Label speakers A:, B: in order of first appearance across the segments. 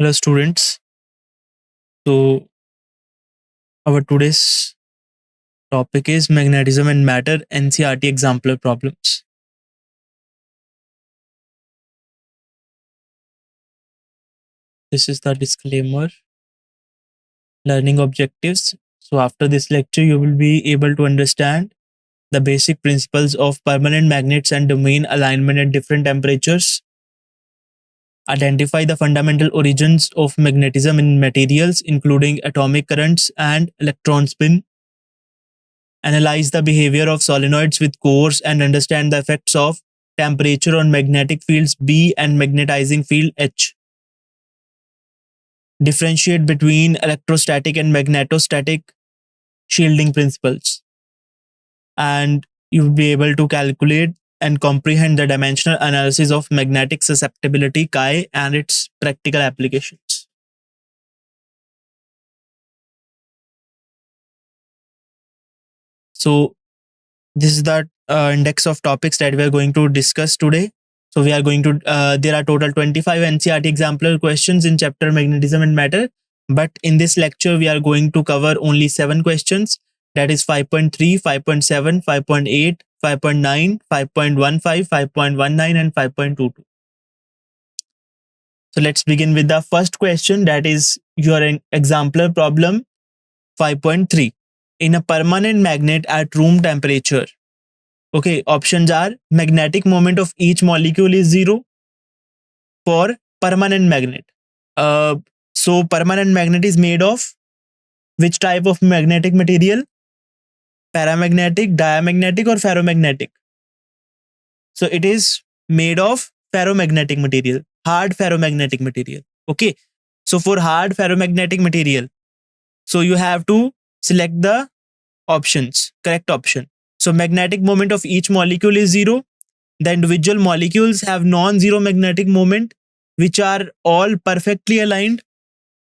A: Hello, students. So, our today's topic is magnetism and matter NCRT example problems. This is the disclaimer. Learning objectives. So, after this lecture, you will be able to understand the basic principles of permanent magnets and domain alignment at different temperatures. Identify the fundamental origins of magnetism in materials, including atomic currents and electron spin. Analyze the behavior of solenoids with cores and understand the effects of temperature on magnetic fields B and magnetizing field H. Differentiate between electrostatic and magnetostatic shielding principles. And you will be able to calculate and comprehend the dimensional analysis of magnetic susceptibility chi and its practical applications. So this is the index of topics that we are going to discuss today. So we are going to, there are total 25 NCRT exemplar questions in chapter magnetism and matter. But in this lecture, we are going to cover only 7 questions. That is 5.3, 5.7, 5.8, 5.9, 5.15, 5.19 and 5.22. So let's begin with the first question, that is your exemplar problem 5.3. In a permanent magnet at room temperature. Okay, options are magnetic moment of each molecule is 0 for permanent magnet. So permanent magnet is made of which type of magnetic material? Paramagnetic, diamagnetic or ferromagnetic? So it is made of ferromagnetic material, hard ferromagnetic material. Okay, so for hard ferromagnetic material, so you have to select the options, correct option. So magnetic moment of each molecule is 0. The individual molecules have non-zero magnetic moment, which are all perfectly aligned.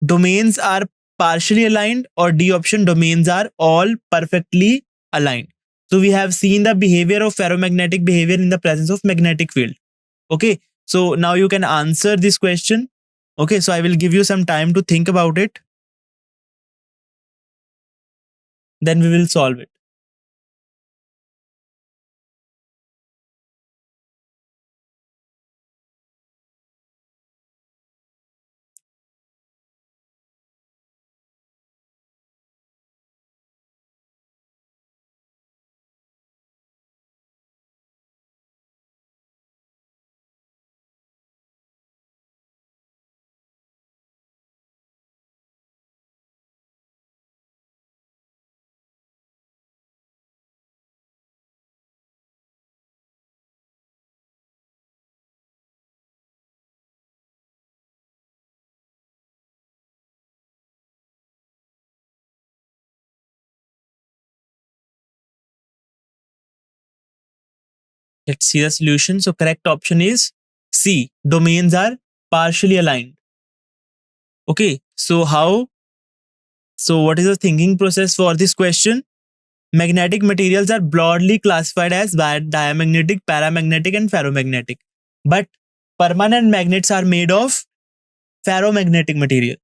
A: Domains are partially aligned, or D option, domains are all perfectly aligned. So we have seen the behavior of ferromagnetic behavior in the presence of magnetic field. Okay, so now you can answer this question. Okay, so I will give you some time to think about it. Then we will solve it. Let's see the solution. So correct option is C. Domains are partially aligned. Okay, so how? So what is the thinking process for this question? Magnetic materials are broadly classified as diamagnetic, paramagnetic and ferromagnetic. But permanent magnets are made of ferromagnetic material.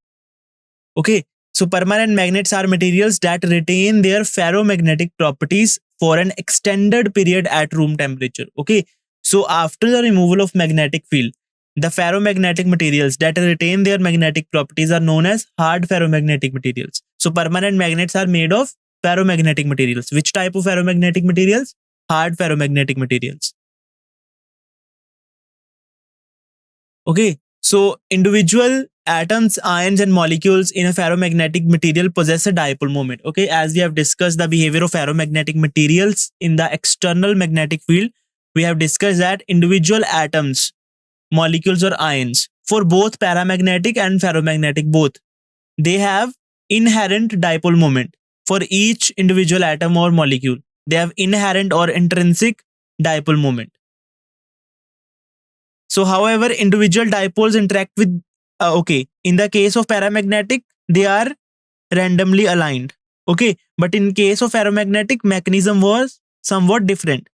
A: Okay, so permanent magnets are materials that retain their ferromagnetic properties for an extended period at room temperature. Okay, so after the removal of magnetic field, the ferromagnetic materials that retain their magnetic properties are known as hard ferromagnetic materials. So permanent magnets are made of ferromagnetic materials. Which type of ferromagnetic materials? Hard ferromagnetic materials. Okay, so individual atoms, ions and molecules in a ferromagnetic material possess a dipole moment. Okay, as we have discussed the behavior of ferromagnetic materials in the external magnetic field, we have discussed that individual atoms, molecules or ions, for both paramagnetic and ferromagnetic both, they have inherent dipole moment. For each individual atom or molecule, they have inherent or intrinsic dipole moment. So however, individual dipoles interact with, okay, in the case of paramagnetic, they are randomly aligned. Okay, but in case of ferromagnetic, mechanism was somewhat different.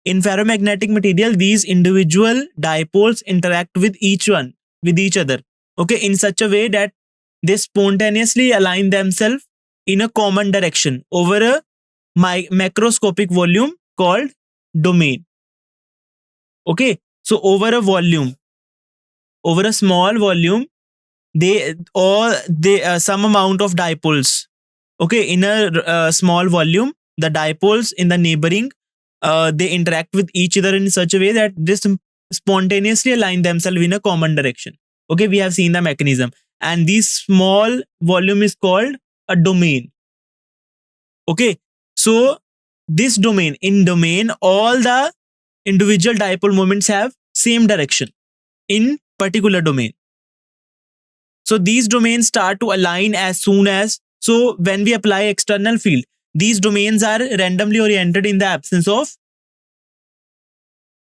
A: In ferromagnetic material, these individual dipoles interact with each other. okay, in such a way that they spontaneously align themselves in a common direction over a macroscopic volume called domain. Okay, so over a small volume, they some amount of dipoles. Okay, in a small volume, the dipoles in the neighboring, they interact with each other in such a way that they spontaneously align themselves in a common direction. Okay, we have seen the mechanism, and this small volume is called a domain. Okay, so this domain, in domain, all the individual dipole moments have same direction in particular domain. So these domains start to align as soon as, so when we apply external field, these domains are randomly oriented in the absence of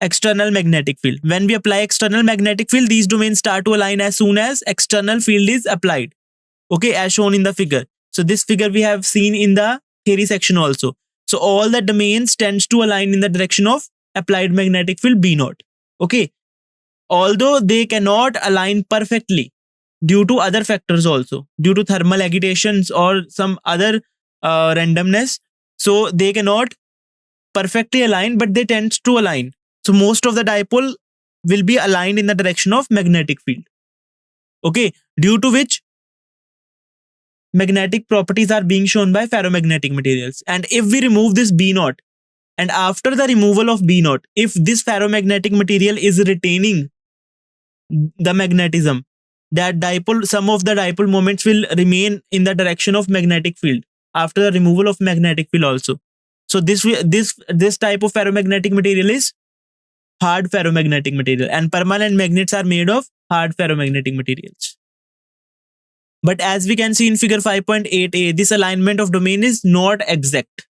A: external magnetic field. When we apply external magnetic field, these domains start to align as soon as external field is applied. Okay, as shown in the figure. So this figure we have seen in the theory section also. So all the domains tends to align in the direction of applied magnetic field B naught. Okay, although they cannot align perfectly due to other factors also, due to thermal agitations or some other randomness, so they cannot perfectly align, but they tend to align. So most of the dipole will be aligned in the direction of magnetic field. Okay, due to which magnetic properties are being shown by ferromagnetic materials. And if we remove this B naught, and after the removal of B naught, if this ferromagnetic material is retaining the magnetism, that dipole, some of the dipole moments will remain in the direction of magnetic field after the removal of magnetic field also. So this type of ferromagnetic material is hard ferromagnetic material, and permanent magnets are made of hard ferromagnetic materials. But as we can see in figure 5.8a, this alignment of domain is not exact.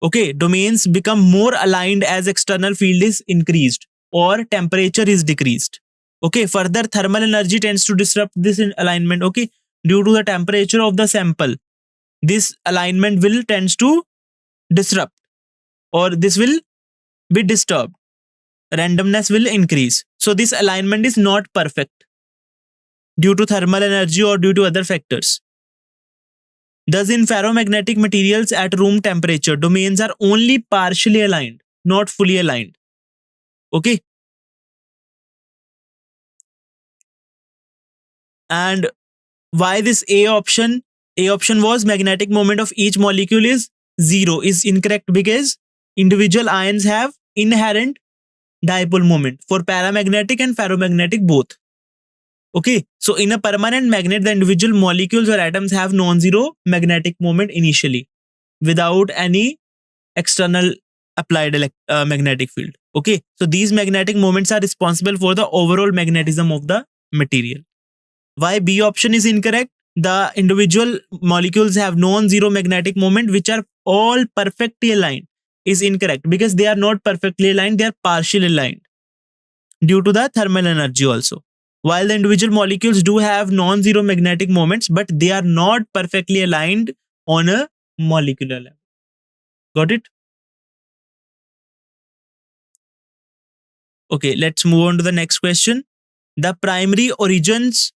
A: Okay, domains become more aligned as external field is increased or temperature is decreased. Okay, further thermal energy tends to disrupt this alignment. Okay, due to the temperature of the sample, this alignment will tends to disrupt, or this will be disturbed. Randomness will increase. So this alignment is not perfect due to thermal energy or due to other factors. Thus, in ferromagnetic materials at room temperature, domains are only partially aligned, not fully aligned. Okay. And why this A option? A option was magnetic moment of each molecule is zero, is incorrect because individual ions have inherent dipole moment for paramagnetic and ferromagnetic both. Okay, so in a permanent magnet, the individual molecules or atoms have non-zero magnetic moment initially without any external applied magnetic field. Okay, so these magnetic moments are responsible for the overall magnetism of the material. Why B option is incorrect? The individual molecules have non-zero magnetic moment which are all perfectly aligned is incorrect because they are not perfectly aligned, they are partially aligned due to the thermal energy also. While the individual molecules do have non-zero magnetic moments, but they are not perfectly aligned on a molecular level. Got it? Okay, let's move on to the next question. The primary origins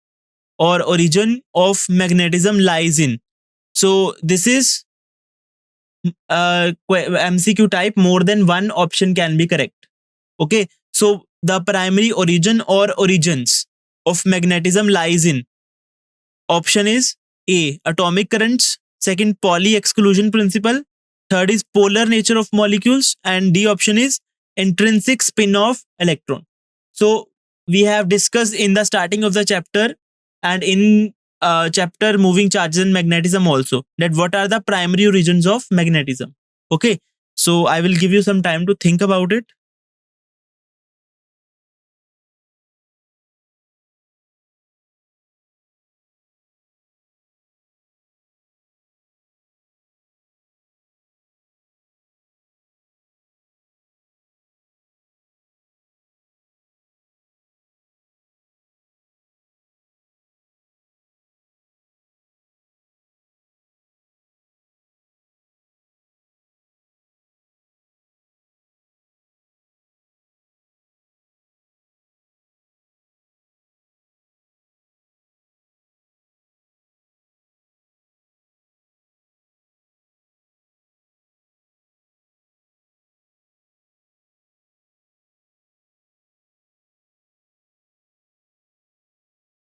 A: or origin of magnetism lies in. So this is MCQ type, more than one option can be correct. Okay, so the primary origin or origins of magnetism lies in, option is A, atomic currents, second, Pauli exclusion principle, third is polar nature of molecules, and D option is intrinsic spin of electron. So we have discussed in the starting of the chapter and in chapter moving charges and magnetism also, that what are the primary origins of magnetism. Okay, so I will give you some time to think about it.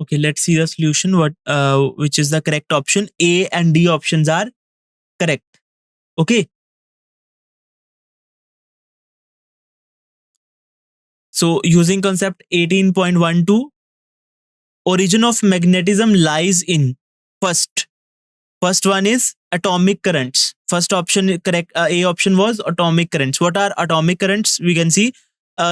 A: Okay, let's see the solution. Which is the correct option? A and D options are correct. Okay. So using concept 18.12, origin of magnetism lies in first. First one is atomic currents. First option is correct. A option was atomic currents. What are atomic currents? We can see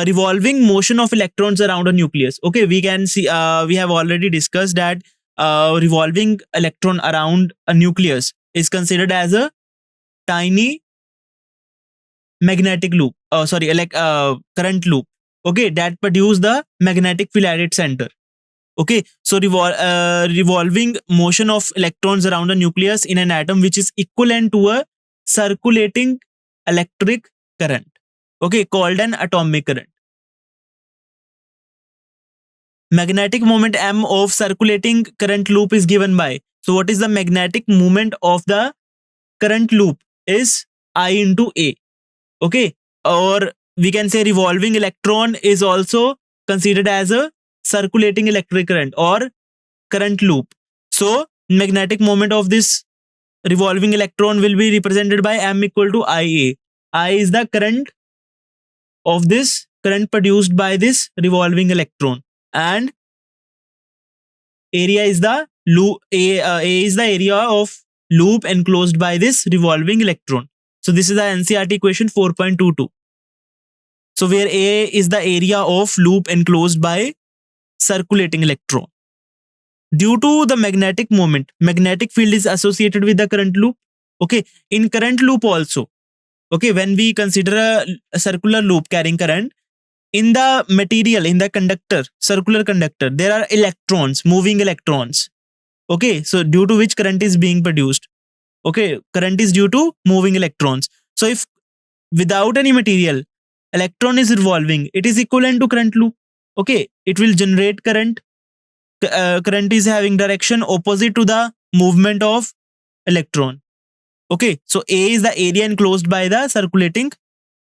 A: revolving motion of electrons around a nucleus. Okay, we can see. We have already discussed that revolving electron around a nucleus is considered as a tiny magnetic loop. Sorry, current loop. Okay, that produce the magnetic field at its center. Okay, so revolving motion of electrons around a nucleus in an atom, which is equivalent to a circulating electric current. Okay, called an atomic current. Magnetic moment M of circulating current loop is given by. So what is the magnetic moment of the current loop? Is I into A. Okay, or we can say revolving electron is also considered as a circulating electric current or current loop. So magnetic moment of this revolving electron will be represented by M equal to IA. I is the current of this current produced by this revolving electron, and area is the loop. A is the area of loop enclosed by this revolving electron. So this is the NCERT question 4.22. So where A is the area of loop enclosed by circulating electron. Due to the magnetic moment, magnetic field is associated with the current loop. Okay, in current loop also. Okay, when we consider a circular loop carrying current, in the material, in the conductor, circular conductor, there are electrons, moving electrons. Okay, so due to which current is being produced. Okay, current is due to moving electrons. So if without any material, electron is revolving, it is equivalent to current loop. Okay, it will generate current. Current is having direction opposite to the movement of electron. Okay, so A is the area enclosed by the circulating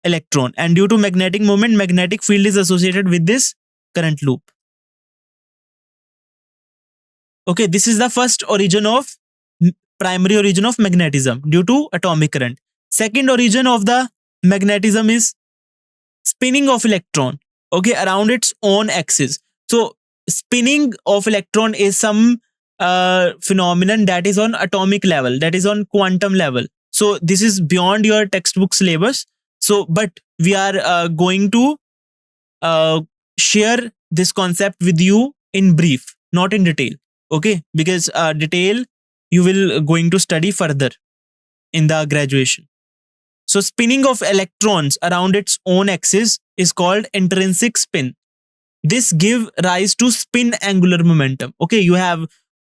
A: electron, and due to magnetic moment, magnetic field is associated with this current loop. Okay, this is the first origin of primary origin of magnetism due to atomic current. Second origin of the magnetism is spinning of electron, okay, around its own axis. So spinning of electron is some phenomenon that is on atomic level, that is on quantum level. So this is beyond your textbook syllabus. So but we are going to share this concept with you in brief, not in detail. Okay, because detail you will going to study further in the graduation. So spinning of electrons around its own axis is called intrinsic spin. This give rise to spin angular momentum. Okay, you have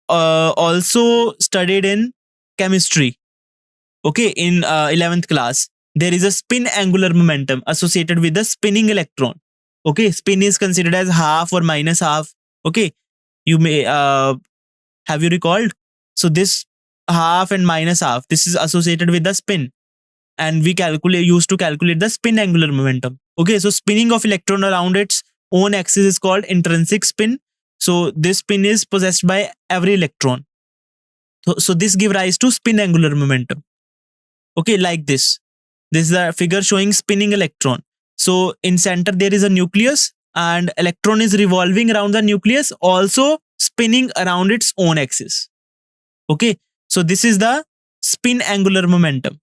A: also studied in chemistry. Okay, in 11th class, there is a spin angular momentum associated with the spinning electron. Okay, spin is considered as half or minus half. Okay, you may have you recalled? So this half and minus half, this is associated with the spin, and we used to calculate the spin angular momentum. Okay, so spinning of electron around its own axis is called intrinsic spin. So this spin is possessed by every electron. So this give rise to spin angular momentum. Okay, like this. This is a figure showing spinning electron. So in center there is a nucleus, and electron is revolving around the nucleus, also spinning around its own axis. Okay, so this is the spin angular momentum,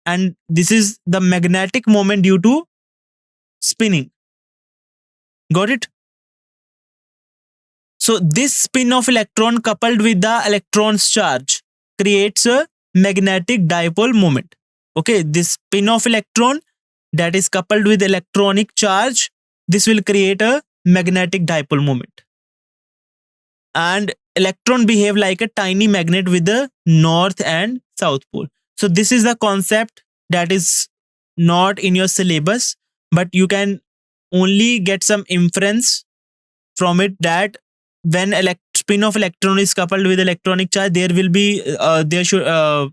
A: and this is the magnetic moment due to spinning. Got it? So this spin of electron coupled with the electron's charge creates a magnetic dipole moment. Okay, this spin of electron that is coupled with electronic charge, this will create a magnetic dipole moment. And electron behave like a tiny magnet with the north and south pole. So this is the concept that is not in your syllabus, but you can only get some inference from it that when spin of electron is coupled with electronic charge, there will be there should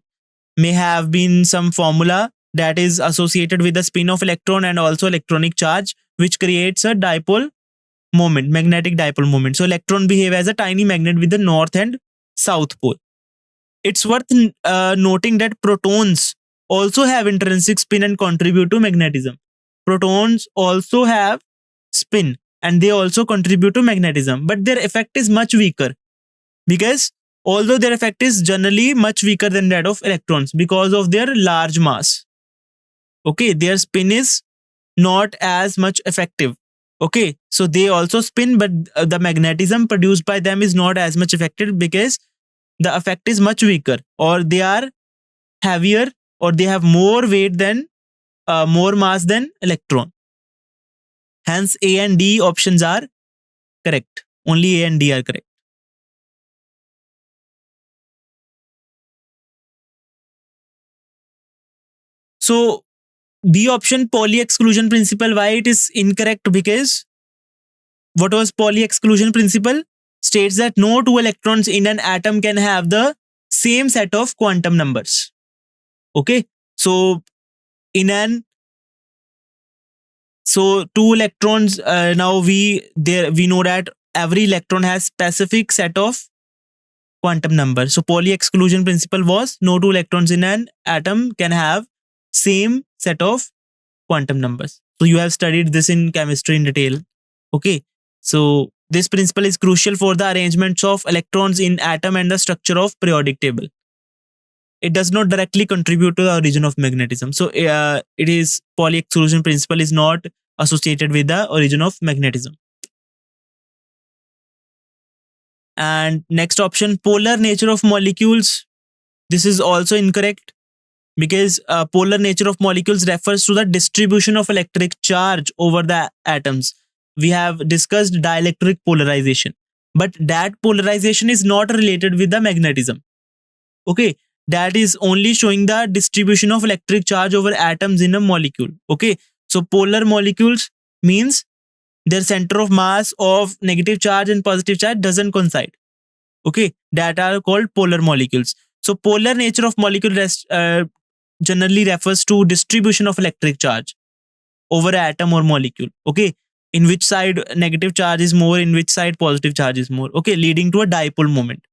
A: may have been some formula that is associated with the spin of electron and also electronic charge, which creates a dipole moment, magnetic dipole moment. So electron behave as a tiny magnet with the north and south pole. It's worth noting that protons also have intrinsic spin and contribute to magnetism. Protons also have spin and they also contribute to magnetism, but their effect is much weaker because although their effect is generally much weaker than that of electrons because of their large mass. Okay, their spin is not as much effective. Okay, so they also spin, but the magnetism produced by them is not as much effective because the effect is much weaker, or they are heavier, or they have more weight than more mass than electron. Hence, A and D options are correct. Only A and D are correct. So B option, Pauli exclusion principle, why it is incorrect? Because what was Pauli exclusion principle? States that no two electrons in an atom can have the same set of quantum numbers. Okay, so in an so two electrons, now we know that every electron has specific set of quantum number. So Pauli exclusion principle was no two electrons in an atom can have same set of quantum numbers. So you have studied this in chemistry in detail. Okay, so this principle is crucial for the arrangements of electrons in atom and the structure of periodic table. It does not directly contribute to the origin of magnetism. So it is Pauli exclusion principle is not associated with the origin of magnetism. And next option, polar nature of molecules. This is also incorrect because polar nature of molecules refers to the distribution of electric charge over the atoms. We have discussed dielectric polarization, but that polarization is not related with the magnetism. Okay, that is only showing the distribution of electric charge over atoms in a molecule. Okay, so polar molecules means their center of mass of negative charge and positive charge doesn't coincide. Okay, that are called polar molecules. So polar nature of molecule generally refers to distribution of electric charge over atom or molecule. Okay, in which side negative charge is more, in which side positive charge is more. Okay, leading to a dipole moment.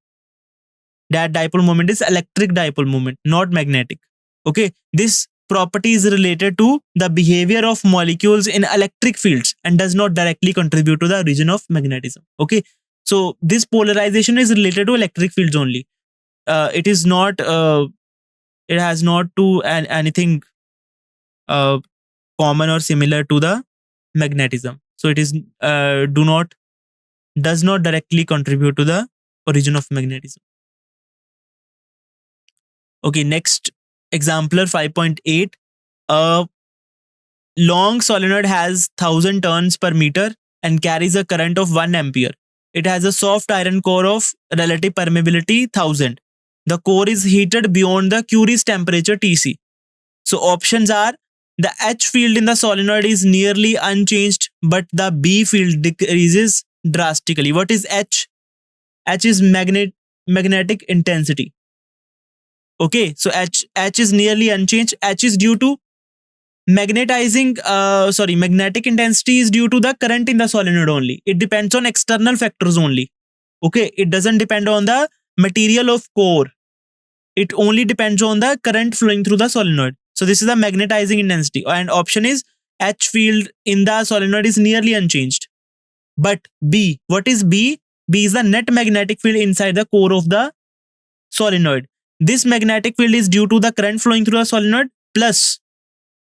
A: That dipole moment is electric dipole moment, not magnetic. Okay, this property is related to the behavior of molecules in electric fields and does not directly contribute to the origin of magnetism. Okay, so this polarization is related to electric fields only. It is not. It has not to anything common or similar to the magnetism. So it is does not directly contribute to the origin of magnetism. Okay, next exemplar 5.8. A long solenoid has 1000 turns per meter and carries a current of 1 ampere. It has a soft iron core of relative permeability 1000. The core is heated beyond the Curie's temperature Tc. So options are the H field in the solenoid is nearly unchanged, but the B field decreases drastically. What is H? H is magnetic intensity. Okay, so H is nearly unchanged. H is due to magnetic intensity is due to the current in the solenoid only. It depends on external factors only. Okay, it doesn't depend on the material of core. It only depends on the current flowing through the solenoid. So this is the magnetizing intensity. And option is H field in the solenoid is nearly unchanged. But B, what is B? B is the net magnetic field inside the core of the solenoid. This magnetic field is due to the current flowing through the solenoid plus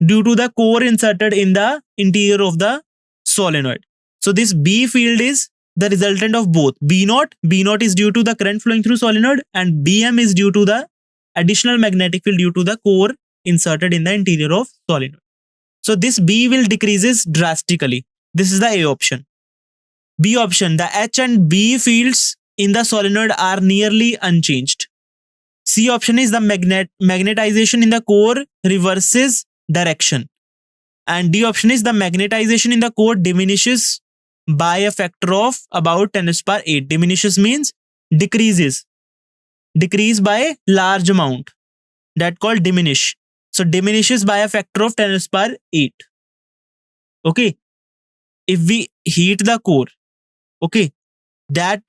A: due to the core inserted in the interior of the solenoid. So this B field is the resultant of both. B naught is due to the current flowing through solenoid, and Bm is due to the additional magnetic field due to the core inserted in the interior of solenoid. So this B will decreases drastically. This is the A option. B option, the H and B fields in the solenoid are nearly unchanged. C option is the magnetization in the core reverses direction. And D option is the magnetization in the core diminishes by a factor of about 10 to the power 8. Diminishes means decreases. Decrease by large amount. That called diminish. So diminishes by a factor of 10 to the power 8. Okay. If heat the core, okay, that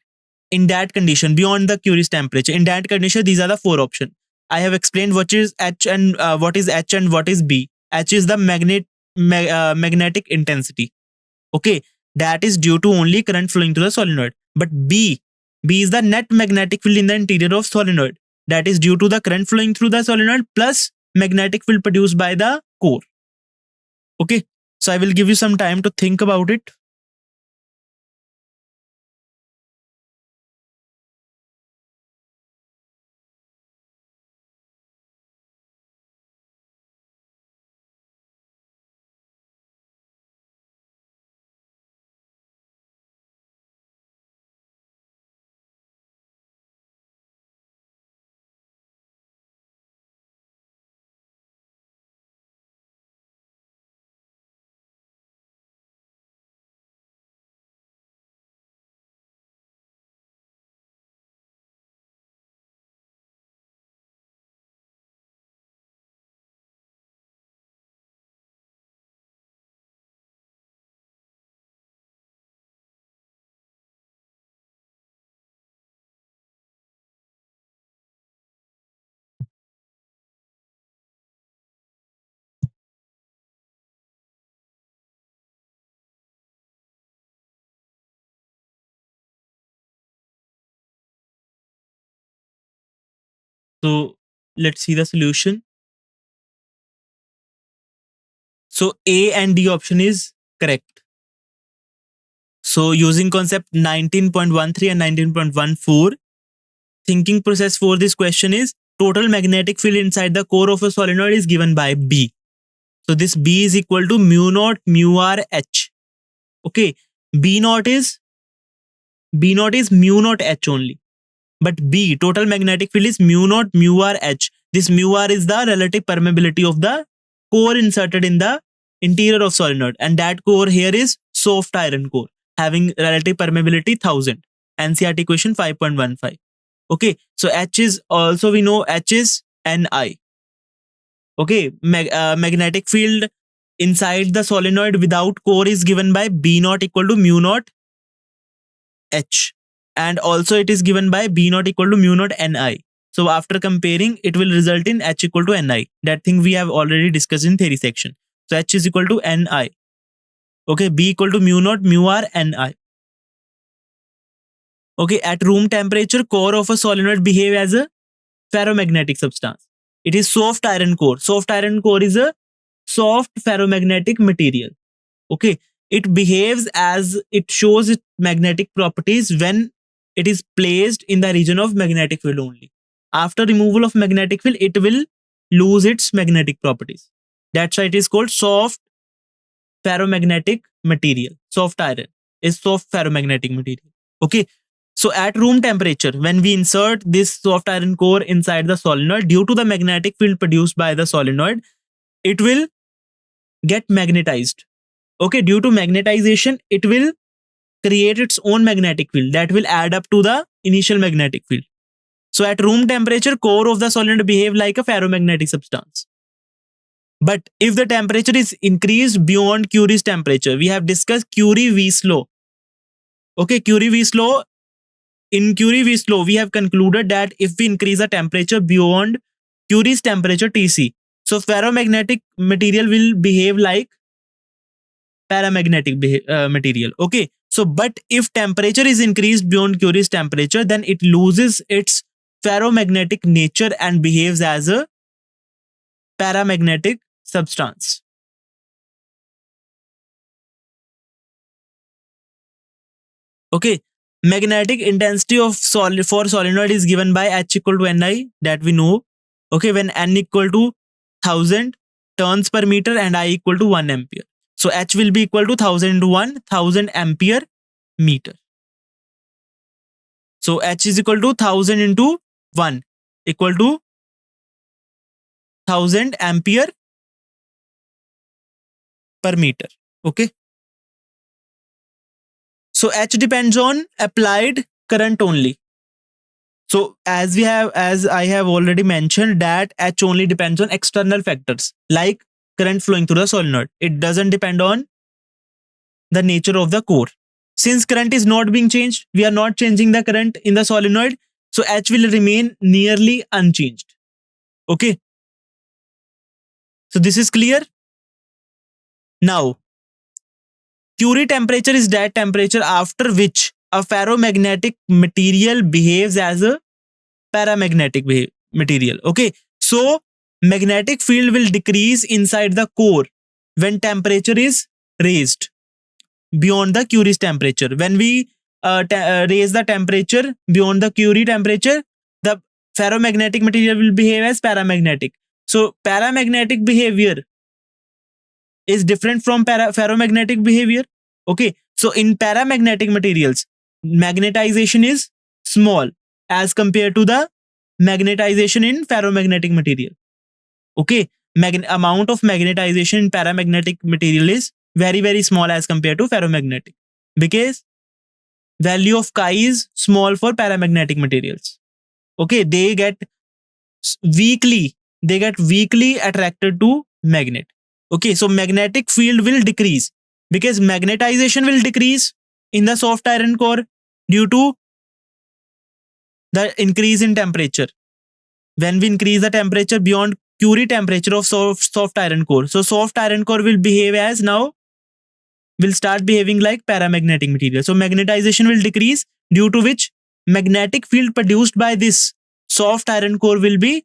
A: in that condition beyond the Curie's temperature, in that condition, these are the four options. I have explained what is H and what is H and what is B. H is the magnetic intensity. Okay, that is due to only current flowing to the solenoid. But B is the net magnetic field in the interior of solenoid. That is due to the current flowing through the solenoid plus magnetic field produced by the core. Okay, so I will give you some time to think about it. So let's see the solution. So A and D option is correct. So using concept 19.13 and 19.14, thinking process for this question is total magnetic field inside the core of a solenoid is given by B. So this B is equal to mu naught mu r H. Okay, B naught is mu naught H only. But B, total magnetic field, is mu naught mu r H. This mu r is the relative permeability of the core inserted in the interior of solenoid, and that core here is soft iron core having relative permeability 1000. NCERT question 5.15. Okay, so H is also, we know H is Ni. Okay, magnetic field inside the solenoid without core is given by B naught equal to mu naught H, and also it is given by B naught equal to mu naught Ni. So after comparing, it will result in H equal to Ni. That thing we have already discussed in theory section. So H is equal to Ni. Okay, B equal to mu naught mu r Ni. Okay, at room temperature, core of a solenoid behave as a ferromagnetic substance. It is soft iron core. Soft iron core is a soft ferromagnetic material. Okay, it behaves as, it shows its magnetic properties when it is placed in the region of magnetic field only. After removal of magnetic field, it will lose its magnetic properties. That's why it is called soft ferromagnetic material. Soft iron is soft ferromagnetic material. Okay, so at room temperature, when we insert this soft iron core inside the solenoid, due to the magnetic field produced by the solenoid, it will get magnetized. Okay, due to magnetization, it will create its own magnetic field that will add up to the initial magnetic field. So at room temperature, core of the solenoid behave like a ferromagnetic substance. But if the temperature is increased beyond Curie's temperature, we have discussed Curie-Weiss law. Okay, Curie-Weiss law. In Curie-Weiss law, we have concluded that if we increase the temperature beyond Curie's temperature Tc, so ferromagnetic material will behave like paramagnetic material. Okay, so but if temperature is increased beyond Curie's temperature, then it loses its ferromagnetic nature and behaves as a paramagnetic substance. Okay, magnetic intensity of for solenoid is given by H equal to Ni, that we know. Okay, when N equal to 1000 turns per meter and I equal to 1 ampere. So H will be equal to 1000 into 1000 ampere meter. So H is equal to 1000 into 1 equal to 1000 ampere per meter. Okay. So H depends on applied current only. So as I have already mentioned, that H only depends on external factors like current flowing through the solenoid. It doesn't depend on the nature of the core. Since current is not being changed, we are not changing the current in the solenoid, so H will remain nearly unchanged. Okay. So this is clear. Now, Curie temperature is that temperature after which a ferromagnetic material behaves as a paramagnetic material. Okay. So magnetic field will decrease inside the core when temperature is raised beyond the Curie's temperature. When we raise the temperature beyond the Curie temperature, the ferromagnetic material will behave as paramagnetic. So paramagnetic behavior is different from ferromagnetic behavior. Okay. So in paramagnetic materials, magnetization is small as compared to the magnetization in ferromagnetic material. Okay. Amount of magnetization in paramagnetic material is very, very small as compared to ferromagnetic, because value of chi is small for paramagnetic materials. Okay. They get weakly attracted to magnet. Okay. So magnetic field will decrease because magnetization will decrease in the soft iron core due to the increase in temperature. When we increase the temperature beyond Curie temperature of soft iron core, so soft iron core will behave as now will start behaving like paramagnetic material. So magnetization will decrease, due to which magnetic field produced by this soft iron core will be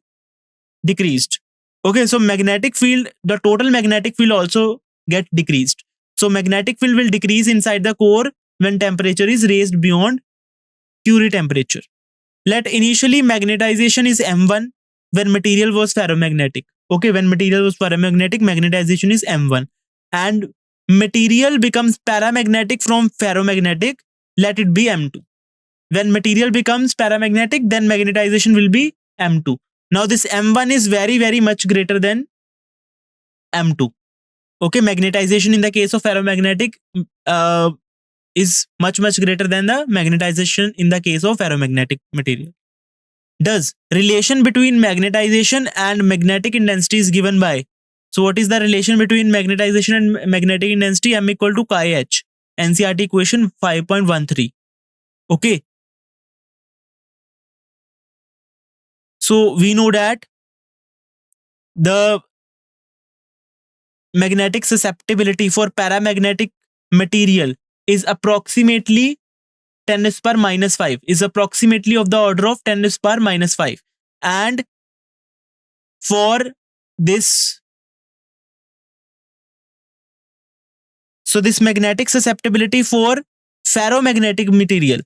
A: decreased. Okay, so magnetic field, the total magnetic field also get decreased. So magnetic field will decrease inside the core when temperature is raised beyond Curie temperature. Let initially magnetization is M1 when material was ferromagnetic. Okay, when material was ferromagnetic, magnetization is M1. And material becomes paramagnetic from ferromagnetic, let it be M2. When material becomes paramagnetic, then magnetization will be M2. Now this M1 is very, very much greater than M2. Okay, magnetization in the case of ferromagnetic is much, much greater than the magnetization in the case of ferromagnetic material. Does relation between magnetization and magnetic intensity is given by? So what is the relation between magnetization and magnetic intensity? M equal to chi h. NCERT equation 5.13. Okay. So we know that the magnetic susceptibility for paramagnetic material is approximately 10 is per minus 5, is approximately of the order of 10 is per minus 5. And for this, so this magnetic susceptibility for ferromagnetic material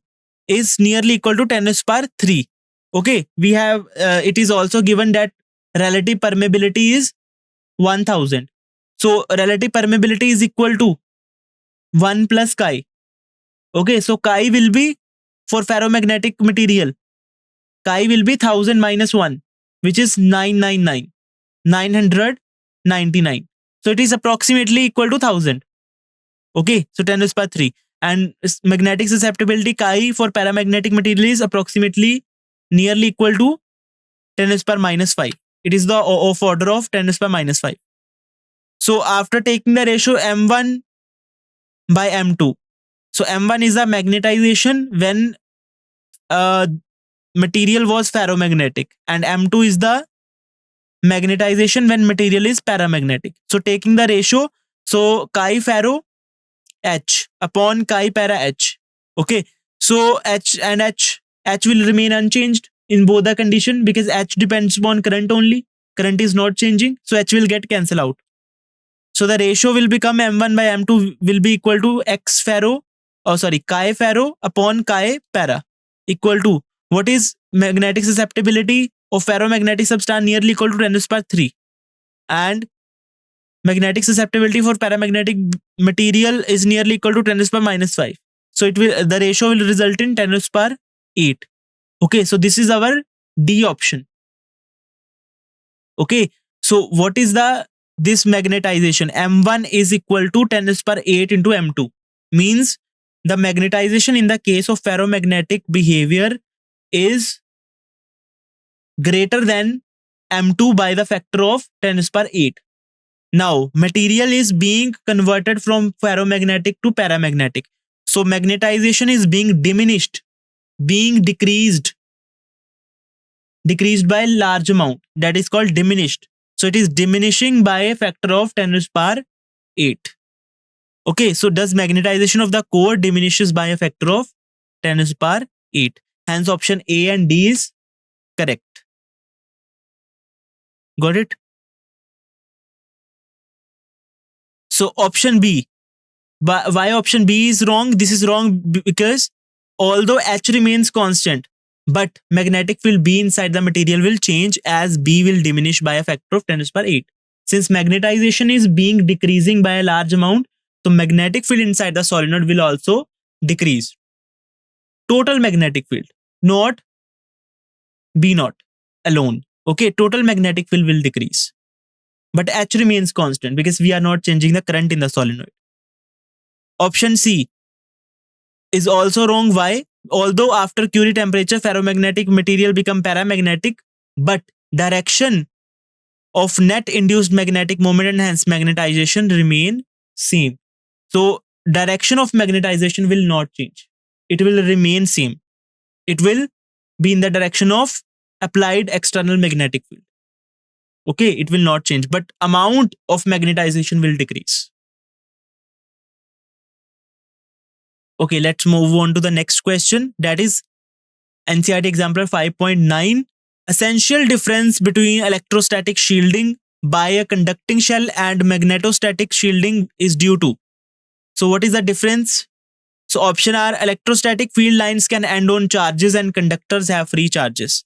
A: is nearly equal to 10 is per 3. Okay, we have it is also given that relative permeability is 1000. So relative permeability is equal to 1 plus chi. Okay, so chi will be for ferromagnetic material, chi will be 1000 minus 1, which is 999, 999. So it is approximately equal to 1000. Okay, so 10 is per 3. And magnetic susceptibility chi for paramagnetic material is approximately nearly equal to 10 is per minus 5. It is the of order of 10 is per minus 5. So after taking the ratio M1 by M2, so M1 is the magnetization when material was ferromagnetic, and M2 is the magnetization when material is paramagnetic. So taking the ratio, so chi ferro H upon chi para H. Okay, so H and H will remain unchanged in both the condition because H depends upon current only. Current is not changing, so H will get cancelled out. So the ratio will become M1 by M2 will be equal to X ferro, chi ferro upon chi para, equal to what is magnetic susceptibility of ferromagnetic substance, nearly equal to 10 to the power 3. And magnetic susceptibility for paramagnetic material is nearly equal to 10 to the power minus 5. So the ratio will result in 10 to the power 8. Okay, so this is our D option. Okay, so what is this magnetization? M1 is equal to 10 to the power 8 into M2. Means the magnetization in the case of ferromagnetic behavior is greater than M2 by the factor of 10 to the power 8. Now, material is being converted from ferromagnetic to paramagnetic. So, magnetization is being diminished, being decreased by large amount. That is called diminished. So, it is diminishing by a factor of 10 raised power 8. Okay, so does magnetization of the core diminishes by a factor of 10 raised power 8. Hence, option A and D is correct. Got it? So, option B. Why option B is wrong? This is wrong because although H remains constant, but magnetic field B inside the material will change as B will diminish by a factor of 10 to the power 8. Since magnetization is being decreasing by a large amount, so magnetic field inside the solenoid will also decrease. Total magnetic field, not B naught alone. Okay, total magnetic field will decrease. But H remains constant because we are not changing the current in the solenoid. Option C is also wrong. Why? Although after Curie temperature, ferromagnetic material become paramagnetic, but direction of net induced magnetic moment and hence magnetization remain same. So direction of magnetization will not change. It will remain same. It will be in the direction of applied external magnetic field. Okay, it will not change, but amount of magnetization will decrease. Okay, let's move on to the next question. That is NCERT example 5.9. Essential difference between electrostatic shielding by a conducting shell and magnetostatic shielding is due to. So what is the difference? So option are electrostatic field lines can end on charges and conductors have free charges.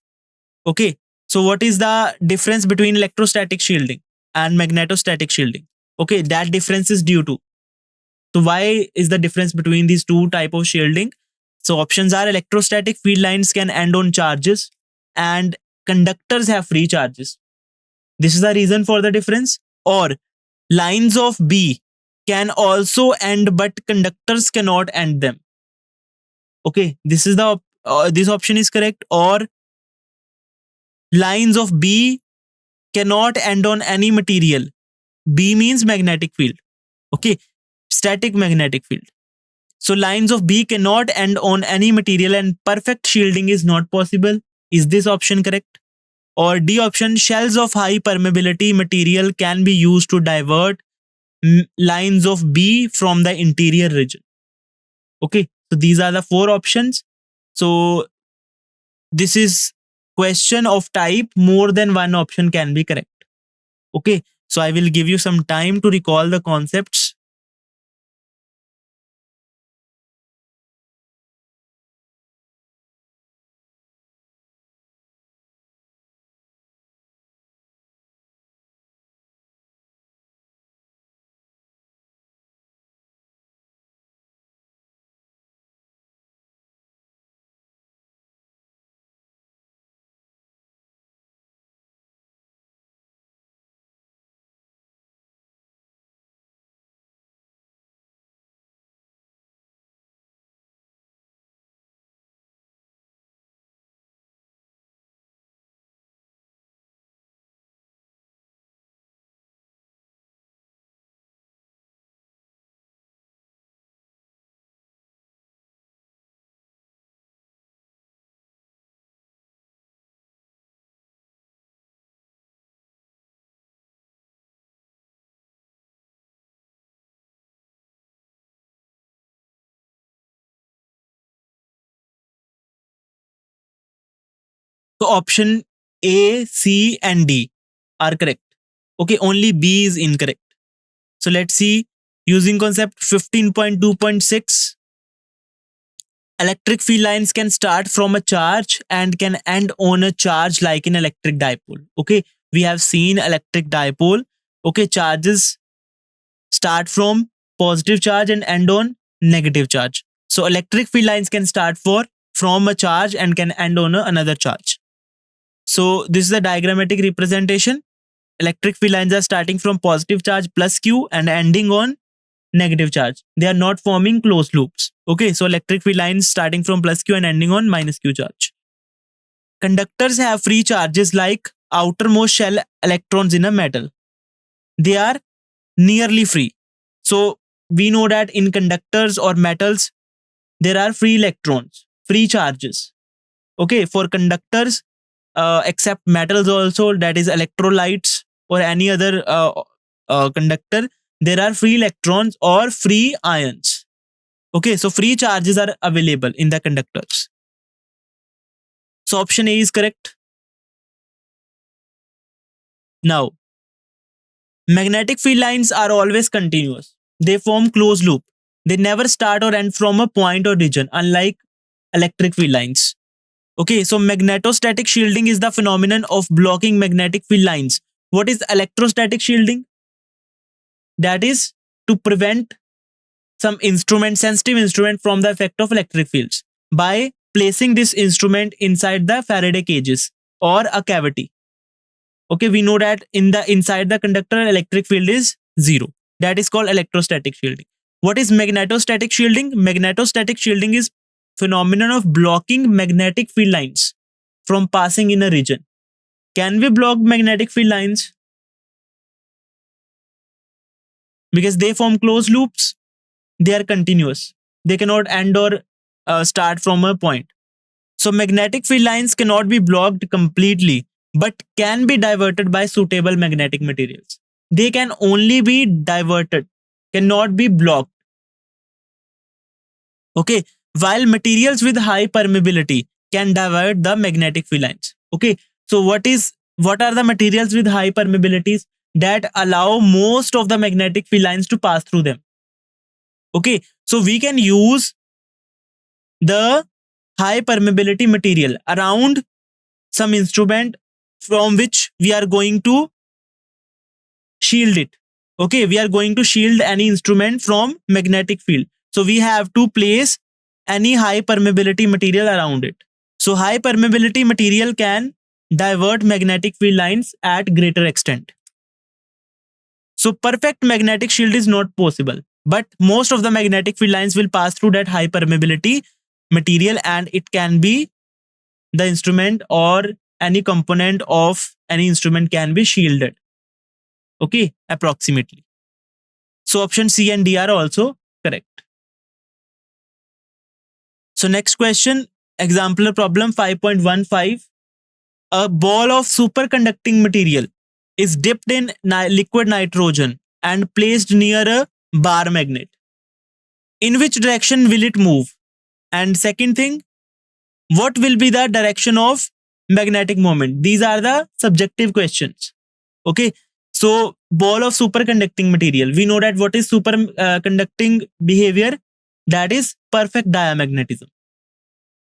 A: Okay. So what is the difference between electrostatic shielding and magnetostatic shielding? Okay, that difference is due to. So why is the difference between these two type of shielding? So options are electrostatic field lines can end on charges and conductors have free charges. This is the reason for the difference. Or lines of B can also end but conductors cannot end them. Okay, this is the this option is correct. Or lines of B cannot end on any material. B means magnetic field. Okay, static magnetic field. So lines of B cannot end on any material and perfect shielding is not possible. Is this option correct? Or D option, shells of high permeability material can be used to divert lines of B from the interior region. Okay, so these are the four options. So this is question of type more than one option can be correct. Okay, so I will give you some time to recall the concepts. So option A, C, and D are correct. Okay, only B is incorrect. So let's see. Using concept 15.2.6, electric field lines can start from a charge and can end on a charge like in electric dipole. Okay, we have seen electric dipole. Okay, charges start from positive charge and end on negative charge. So electric field lines can start from a charge and can end on another charge. So this is a diagrammatic representation. Electric field lines are starting from positive charge plus Q and ending on negative charge. They are not forming closed loops. Okay, so electric field lines starting from plus Q and ending on minus Q charge. Conductors have free charges like outermost shell electrons in a metal. They are nearly free. So we know that in conductors or metals, there are free electrons, free charges. Okay, for conductors, except metals also, that is electrolytes or any other conductor, there are free electrons or free ions. Okay, so free charges are available in the conductors. So option A is correct. Now, magnetic field lines are always continuous. They form closed loop. They never start or end from a point or region, unlike electric field lines. Okay, so magnetostatic shielding is the phenomenon of blocking magnetic field lines. What is electrostatic shielding? That is to prevent some instrument, sensitive instrument, from the effect of electric fields by placing this instrument inside the Faraday cages or a cavity. Okay, we know that in the inside the conductor, electric field is zero. That is called electrostatic shielding. What is magnetostatic shielding? Magnetostatic shielding is phenomenon of blocking magnetic field lines from passing in a region. Can we block magnetic field lines? Because they form closed loops, they are continuous. They cannot end or start from a point. So magnetic field lines cannot be blocked completely, but can be diverted by suitable magnetic materials. They can only be diverted, cannot be blocked. Okay, while materials with high permeability can divert the magnetic field lines. Okay, so what are the materials with high permeabilities that allow most of the magnetic field lines to pass through them? Okay, so we can use the high permeability material around some instrument from which we are going to shield it. Okay, we are going to shield any instrument from magnetic field. So we have to place any high permeability material around it. So high permeability material can divert magnetic field lines at greater extent. So perfect magnetic shield is not possible, but most of the magnetic field lines will pass through that high permeability material, and it can be the instrument or any component of any instrument can be shielded. Okay, approximately. So option C and D are also correct. So next question, example problem 5.15. A ball of superconducting material is dipped in liquid nitrogen and placed near a bar magnet. In which direction will it move? And second thing, what will be the direction of magnetic moment? These are the subjective questions. Okay, so ball of superconducting material, we know that what is superconducting behavior? That is perfect diamagnetism,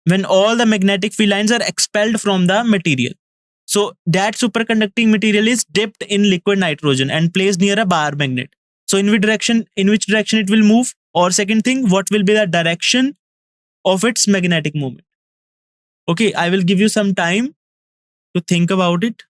A: when all the magnetic field lines are expelled from the material. So that superconducting material is dipped in liquid nitrogen and placed near a bar magnet. So in which direction it will move? Or second thing, what will be the direction of its magnetic moment? Okay, I will give you some time to think about it.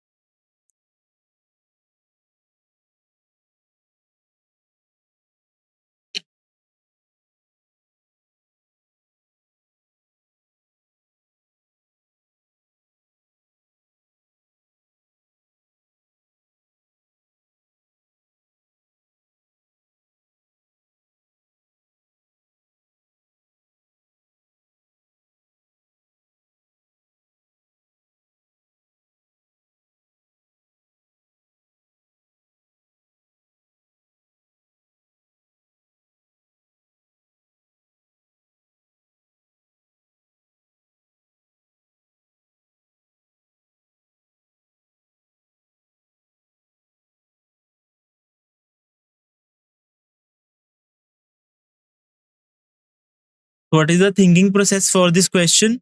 A: What is the thinking process for this question?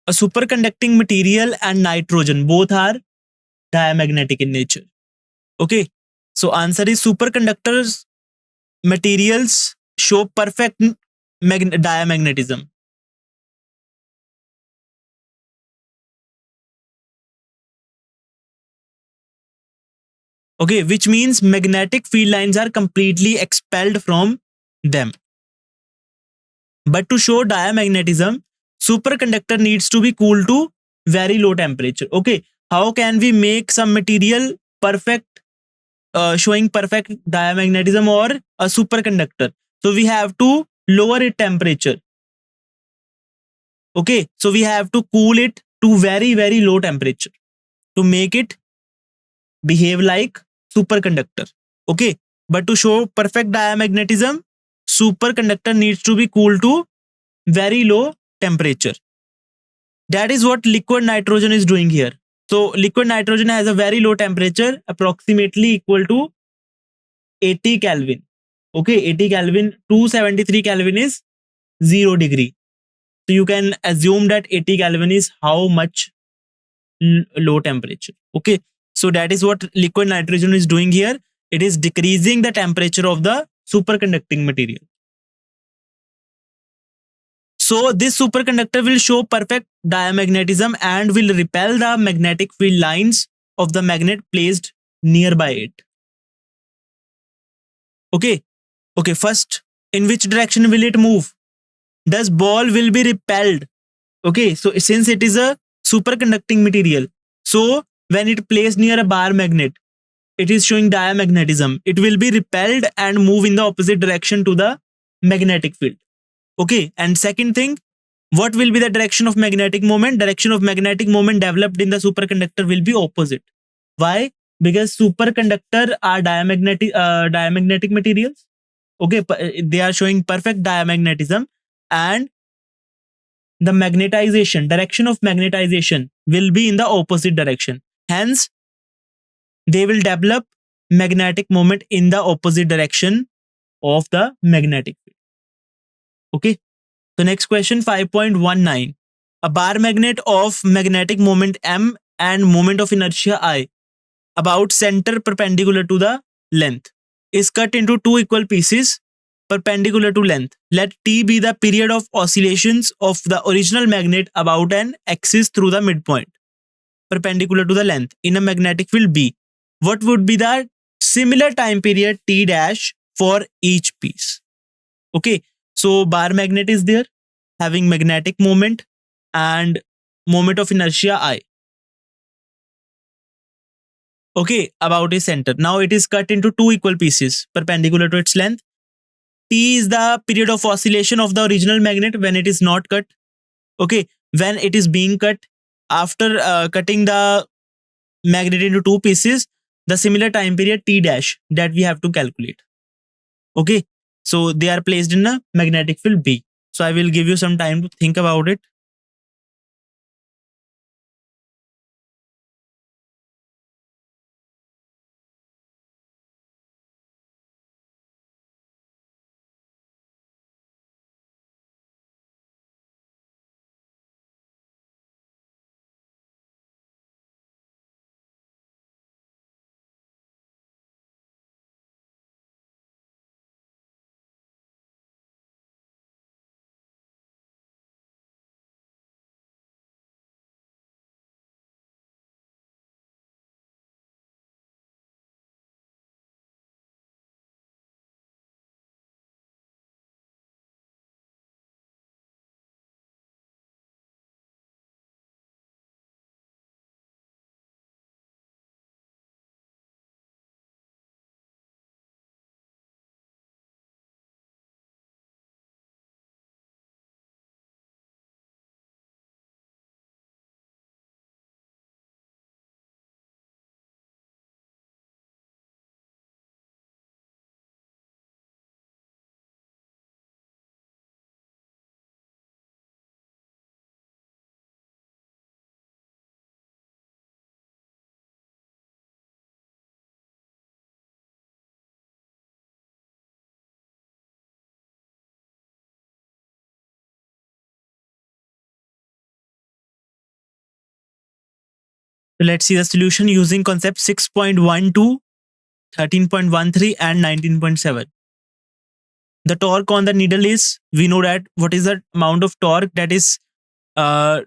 A: A superconducting material and nitrogen both are diamagnetic in nature. Okay, so answer is superconductors materials show perfect diamagnetism. Okay, which means magnetic field lines are completely expelled from them. But to show diamagnetism, superconductor needs to be cooled to very low temperature. Okay, how can we make some material perfect showing perfect diamagnetism or a superconductor, so we have to lower its temperature. Okay, so we have to cool it to very low temperature to make it behave like superconductor. Okay, but to show perfect diamagnetism, superconductor needs to be cooled to very low temperature. That is what liquid nitrogen is doing here. So liquid nitrogen has a very low temperature, approximately equal to 80 Kelvin. Okay, 80 Kelvin, 273 Kelvin is 0 degree. So you can assume that 80 Kelvin is how much low temperature. Okay, so that is what liquid nitrogen is doing here. It is decreasing the temperature of the superconducting material. So this superconductor will show perfect diamagnetism and will repel the magnetic field lines of the magnet placed nearby it. Okay, first, in which direction will it move? Does ball will be repelled? Okay, so since it is a superconducting material, so when it placed near a bar magnet, it is showing diamagnetism. It will be repelled and move in the opposite direction to the magnetic field. Okay, and second thing, what will be the direction of magnetic moment? Direction of magnetic moment developed in the superconductor will be opposite. Why? Because superconductor are diamagnetic materials. Okay, they are showing perfect diamagnetism, and the direction of magnetization will be in the opposite direction. Hence, they will develop magnetic moment in the opposite direction of the magnetic field. Okay, so next question 5.19. A bar magnet of magnetic moment M and moment of inertia I about center perpendicular to the length is cut into two equal pieces perpendicular to length. Let T be the period of oscillations of the original magnet about an axis through the midpoint perpendicular to the length in a magnetic field B. What would be the similar time period T dash for each piece? Okay, so bar magnet is there having magnetic moment and moment of inertia I. Okay, about its center. Now it is cut into two equal pieces perpendicular to its length. T is the period of oscillation of the original magnet when it is not cut. Okay, when it is being cut, after cutting the magnet into two pieces, the similar time period T dash that we have to calculate. Okay, so they are placed in a magnetic field B. So I will give you some time to think about it. So let's see the solution using concept 6.12, 13.13 and 19.7. The torque on the needle is, we know that what is the amount of torque, that is tau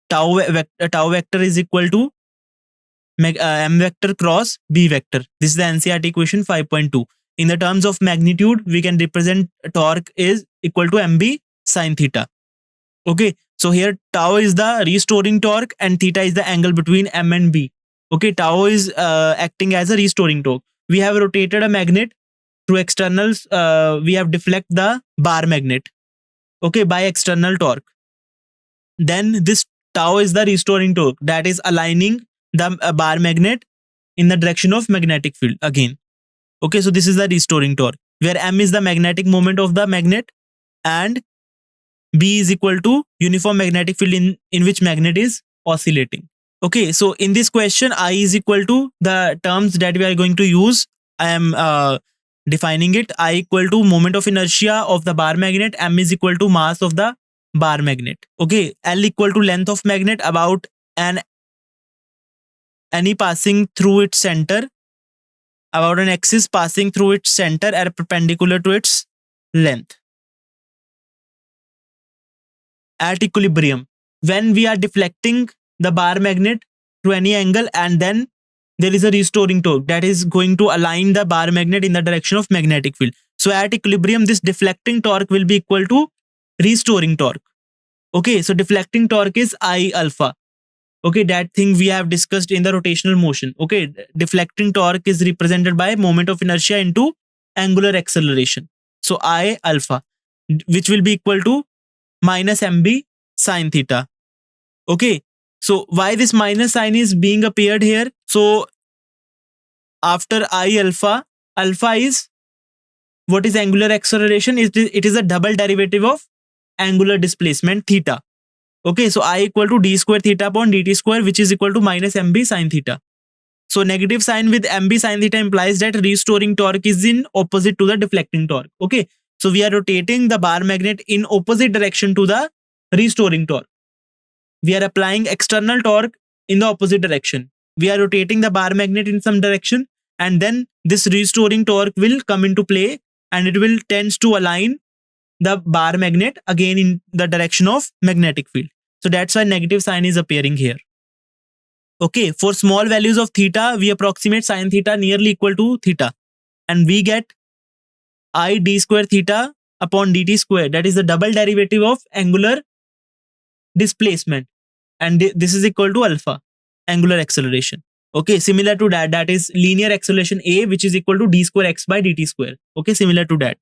A: vector is equal to m vector cross b vector. This is the NCERT equation 5.2. In the terms of magnitude, we can represent torque is equal to mb sine theta. Okay, so here tau is the restoring torque and theta is the angle between m and b. Okay, tau is acting as a restoring torque. We have rotated a magnet through externals. We have deflect the bar magnet, okay, by external torque. Then this tau is the restoring torque that is aligning the bar magnet in the direction of magnetic field again. Okay, so this is the restoring torque, where m is the magnetic moment of the magnet and B is equal to uniform magnetic field in which magnet is oscillating. Okay, so in this question, I is equal to the terms that we are going to use. I am defining it. I equal to moment of inertia of the bar magnet. M is equal to mass of the bar magnet. Okay, L equal to length of magnet about an any passing through its center, about an axis passing through its center are perpendicular to its length. At equilibrium, when we are deflecting the bar magnet to any angle and then there is a restoring torque that is going to align the bar magnet in the direction of magnetic field. So at equilibrium, this deflecting torque will be equal to restoring torque. Okay, so deflecting torque is I alpha. Okay, that thing we have discussed in the rotational motion. Okay, deflecting torque is represented by moment of inertia into angular acceleration. So I alpha, which will be equal to minus mb sine theta. Okay, so why this minus sign is being appeared here? So after I alpha, alpha is what is angular acceleration? It is a double derivative of angular displacement theta. Okay, so I equal to d square theta upon dt square, which is equal to minus mb sine theta. So negative sign with mb sine theta implies that restoring torque is in opposite to the deflecting torque. Okay, so we are rotating the bar magnet in opposite direction to the restoring torque. We are applying external torque in the opposite direction. We are rotating the bar magnet in some direction, and then this restoring torque will come into play and it will tends to align the bar magnet again in the direction of magnetic field. So that's why negative sign is appearing here. Okay, for small values of theta, we approximate sine theta nearly equal to theta, and we get I d square theta upon dt square. That is the double derivative of angular displacement, and this is equal to alpha, angular acceleration. Okay, similar to that, that is linear acceleration a, which is equal to d square x by dt square. Okay, similar to that,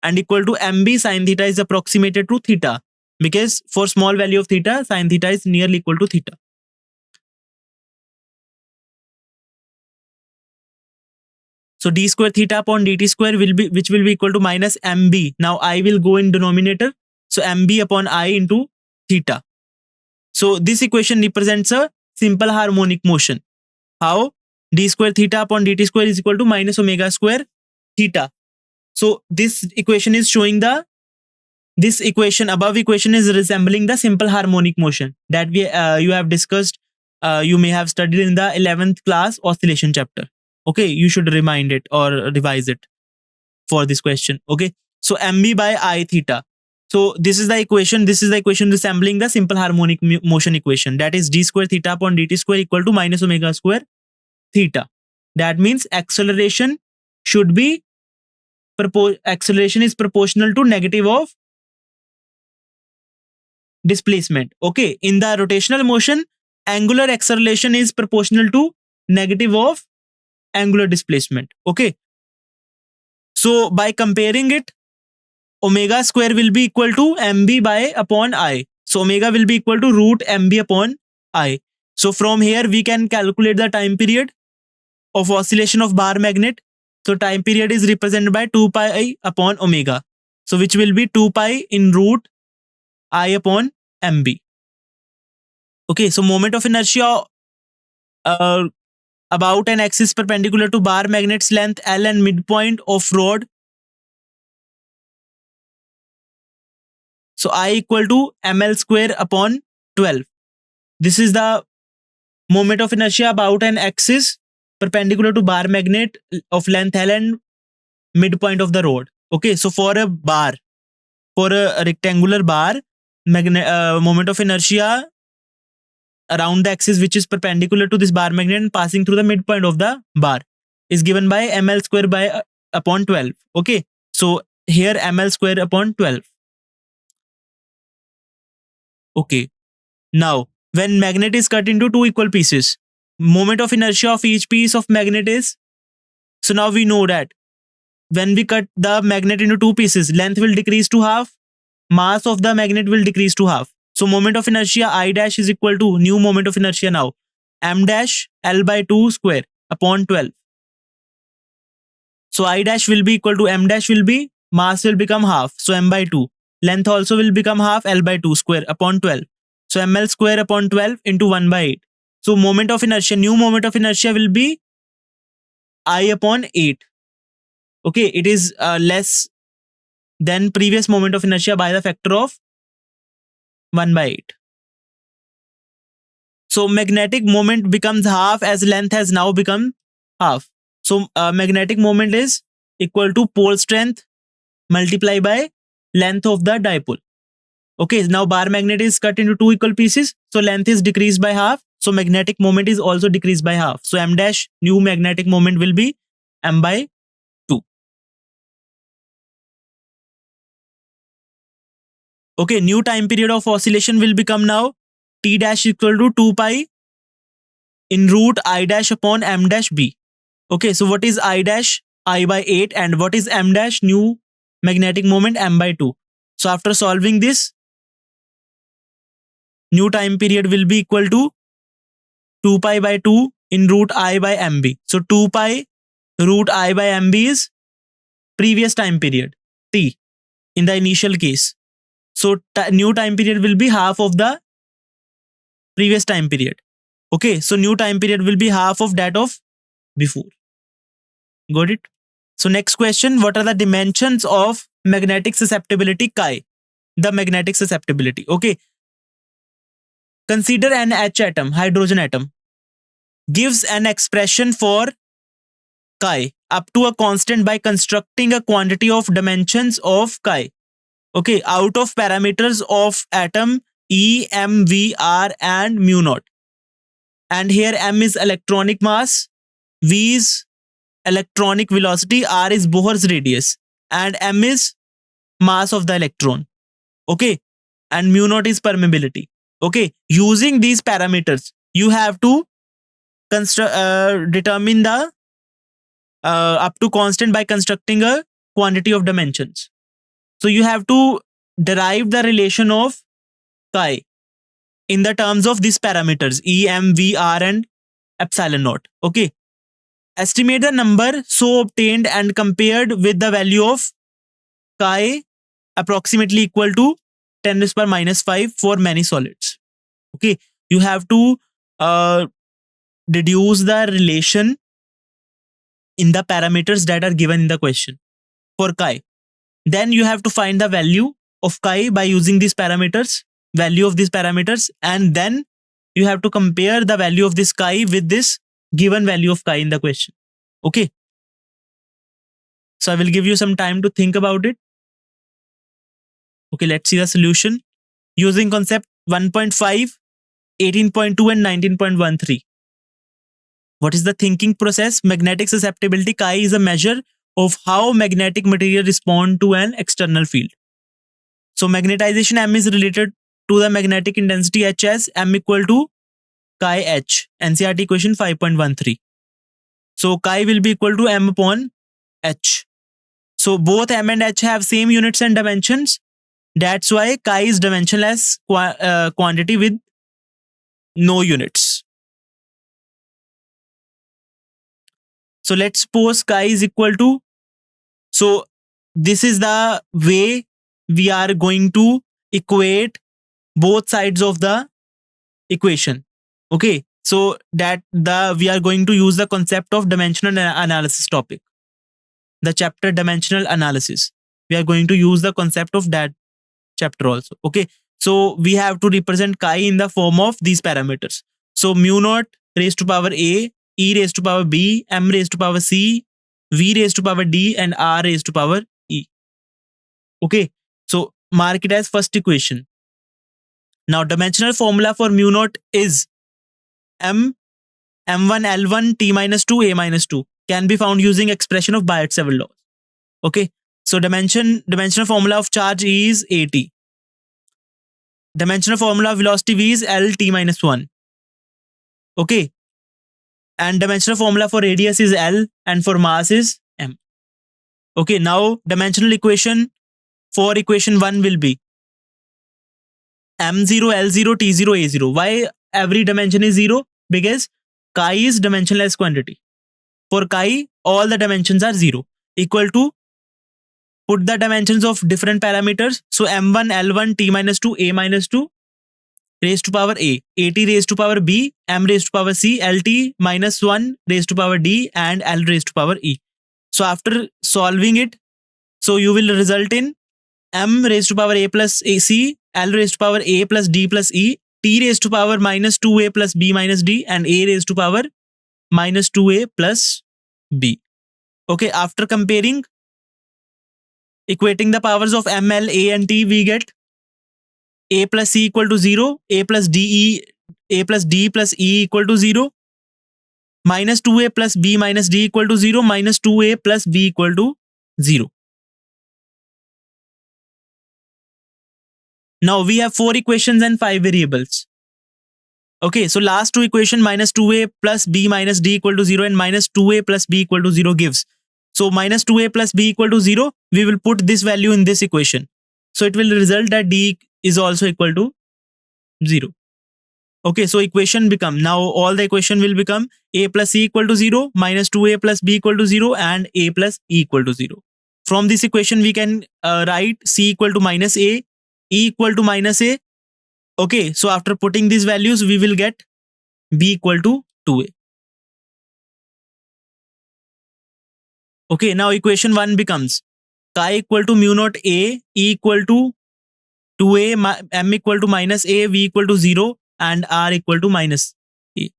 A: and equal to mb sine theta is approximated to theta, because for small value of theta, sine theta is nearly equal to theta. So d square theta upon dt square will be, which will be equal to minus mb. Now I will go in denominator, so mb upon I into theta. So this equation represents a simple harmonic motion. How? D square theta upon dt square is equal to minus omega square theta. So this equation is showing this equation, above equation is resembling the simple harmonic motion that we you have discussed. You may have studied in the 11th class oscillation chapter. Okay, you should remind it or revise it for this question. Okay, so mb by I theta. So this is the equation. This is the equation resembling the simple harmonic motion equation. That is d square theta upon dt square equal to minus omega square theta. That means acceleration should be acceleration is proportional to negative of displacement. Okay, in the rotational motion, angular acceleration is proportional to negative of angular displacement. Okay, so by comparing it, omega square will be equal to mb by upon I. So omega will be equal to root mb upon I. So from here we can calculate the time period of oscillation of bar magnet. So time period is represented by 2 pi upon omega. So which will be 2 pi in root I upon mb. Okay, so moment of inertia about an axis perpendicular to bar magnet's length L and midpoint of rod. So I equal to ml square upon 12. This is the moment of inertia about an axis perpendicular to bar magnet of length L and midpoint of the rod. Okay, so for a bar, for a rectangular bar, moment of inertia around the axis which is perpendicular to this bar magnet and passing through the midpoint of the bar is given by ml square by upon 12. Okay, so here ml square upon 12. Okay, now when magnet is cut into two equal pieces, moment of inertia of each piece of magnet is. So now we know that when we cut the magnet into two pieces, length will decrease to half, mass of the magnet will decrease to half. So moment of inertia I dash is equal to new moment of inertia now, m dash L by 2 square upon 12. So I dash will be equal to m dash will be, mass will become half, so m by 2. Length also will become half, L by 2 square upon 12. So ml square upon 12 into 1 by 8. So moment of inertia, new moment of inertia will be I upon 8. Okay, it is less than previous moment of inertia by the factor of 1 by 8. So magnetic moment becomes half as length has now become half. So magnetic moment is equal to pole strength multiplied by length of the dipole. Okay, now bar magnet is cut into two equal pieces. So length is decreased by half. So magnetic moment is also decreased by half. So m dash new magnetic moment will be m by 2. Okay, new time period of oscillation will become now t dash equal to 2 pi in root I dash upon m dash b. Okay, so what is I dash? I by 8, and what is m dash? New magnetic moment m by 2. So after solving this, new time period will be equal to 2 pi by 2 in root I by mb. So 2 pi root I by mb is previous time period t in the initial case. So new time period will be half of the previous time period. Okay, so new time period will be half of that of before. Got it? So next question, what are the dimensions of magnetic susceptibility chi? The magnetic susceptibility. Okay. Consider an H atom, hydrogen atom, gives an expression for chi up to a constant by constructing a quantity of dimensions of chi. Okay, out of parameters of atom E, M, V, R and mu naught. And here M is electronic mass, V is electronic velocity, R is Bohr's radius, and M is mass of the electron. Okay, and mu naught is permeability. Okay, using these parameters, you have to determine the up to constant by constructing a quantity of dimensions. So you have to derive the relation of chi in the terms of these parameters E, M, V, R and epsilon naught. Okay, estimate the number so obtained and compared with the value of chi approximately equal to 10 raised power minus 5 for many solids. Okay, you have to deduce the relation in the parameters that are given in the question for chi. Then you have to find the value of chi by using these parameters, value of these parameters, and then you have to compare the value of this chi with this given value of chi in the question. Okay, so I will give you some time to think about it. Okay, let's see the solution using concept 1.5, 18.2 and 19.13. What is the thinking process? Magnetic susceptibility chi is a measure of how magnetic material respond to an external field. So magnetization M is related to the magnetic intensity H as M equal to chi H. NCERT equation 5.13. So chi will be equal to M upon H. So both M and H have same units and dimensions. That's why chi is dimensionless quantity with no units. So let's suppose chi is equal to, so this is the way we are going to equate both sides of the equation. Okay, so that we are going to use the concept of dimensional analysis topic, the chapter dimensional analysis. We are going to use the concept of that chapter also. Okay, so we have to represent chi in the form of these parameters. So mu naught raised to power a, e raised to power b, m raised to power c, v raised to power d and r raised to power e. Okay, so mark it as first equation. Now dimensional formula for mu naught is m m1 l1 t minus 2 a minus 2 can be found using expression of Biot-Savart laws. Okay, so dimensional formula of charge E is at. Dimensional formula of velocity v is L t minus 1. Okay, and dimensional formula for radius is L and for mass is M. Okay, now dimensional equation for equation 1 will be M0, L0, T0, A0. Why every dimension is 0? Because chi is dimensionless quantity. For chi, all the dimensions are 0. Equal to, put the dimensions of different parameters. So M1, L1, T minus 2, A minus 2 raised to power A, AT raised to power B, M raised to power C, LT minus 1 raised to power D, and L raised to power E. So after solving it, so you will result in M raised to power A plus AC, L raised to power A plus D plus E, T raised to power minus 2A plus B minus D, and A raised to power minus 2A plus B. Okay, after comparing, equating the powers of M, L, A, and T, we get A plus C equal to 0, A plus D plus E equal to 0, minus 2A plus B minus D equal to 0, minus 2A plus B equal to 0. Now we have 4 equations and 5 variables. Okay, so last two equation, minus 2A plus B minus D equal to 0 and minus 2A plus B equal to 0 gives. So minus 2A plus B equal to 0, we will put this value in this equation. So it will result that D is also equal to 0. Okay, so equation become, now all the equation will become A plus C equal to 0, minus 2A plus B equal to 0, and A plus E equal to 0. From this equation, we can write C equal to minus A, E equal to minus A. Okay, so after putting these values, we will get B equal to 2A. Okay, now equation 1 becomes chi equal to mu naught A, E equal to 2A, M equal to minus A, V equal to 0, and R equal to minus A.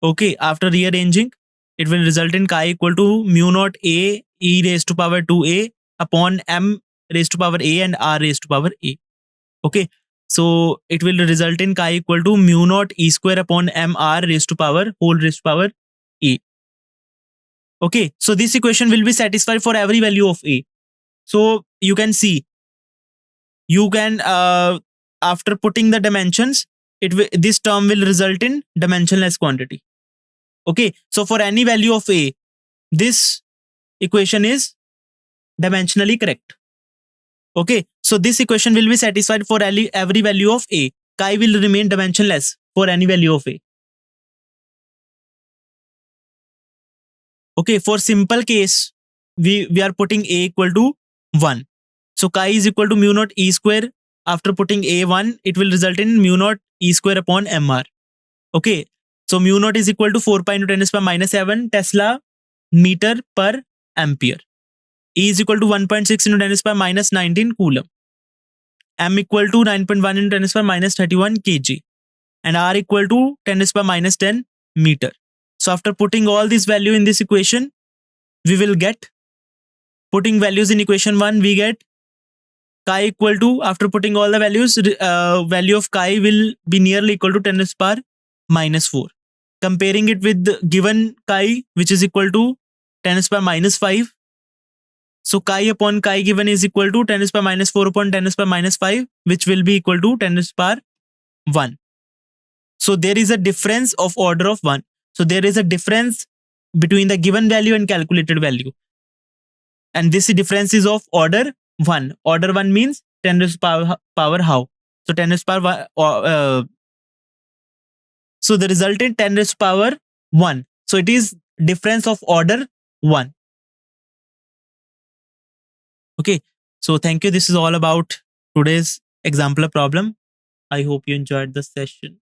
A: Okay, after rearranging, it will result in chi equal to mu naught A, E raised to power 2A upon M raised to power A and R raised to power A. Okay, so it will result in chi equal to mu naught E square upon MR raised to power whole raised to power A. Okay, so this equation will be satisfied for every value of A. So you can see, you can after putting the dimensions, this term will result in dimensionless quantity. Okay, so for any value of A, this equation is dimensionally correct. Okay, so this equation will be satisfied for every value of A. Chi will remain dimensionless for any value of A. Okay, for simple case, we are putting A equal to 1. So chi is equal to mu naught E square. After putting A1, it will result in mu naught E square upon MR. Okay, so mu naught is equal to 4 pi into 10 to the power minus 7 Tesla meter per ampere. E is equal to 1.6 into 10 to the power minus 19 coulomb. M equal to 9.1 into 10 to the power minus 31 kg. And R equal to 10 to the power minus 10 meter. So after putting all these value in this equation, we will get, putting values in equation 1, we get chi equal to, after putting all the values, value of chi will be nearly equal to 10 to the power minus 4. Comparing it with the given chi, which is equal to 10 to the power minus 5. So chi upon chi given is equal to 10 to the power minus 4 upon 10 to the power minus 5, which will be equal to 10 to the power 1. So there is a difference of order of 1. So there is a difference between the given value and calculated value. And this difference is of order 1. Order 1 means 10 to the power how? So 10 to the power, so the resultant 10 to the power 1. So it is difference of order 1. Okay, so thank you. This is all about today's example problem. I hope you enjoyed the session.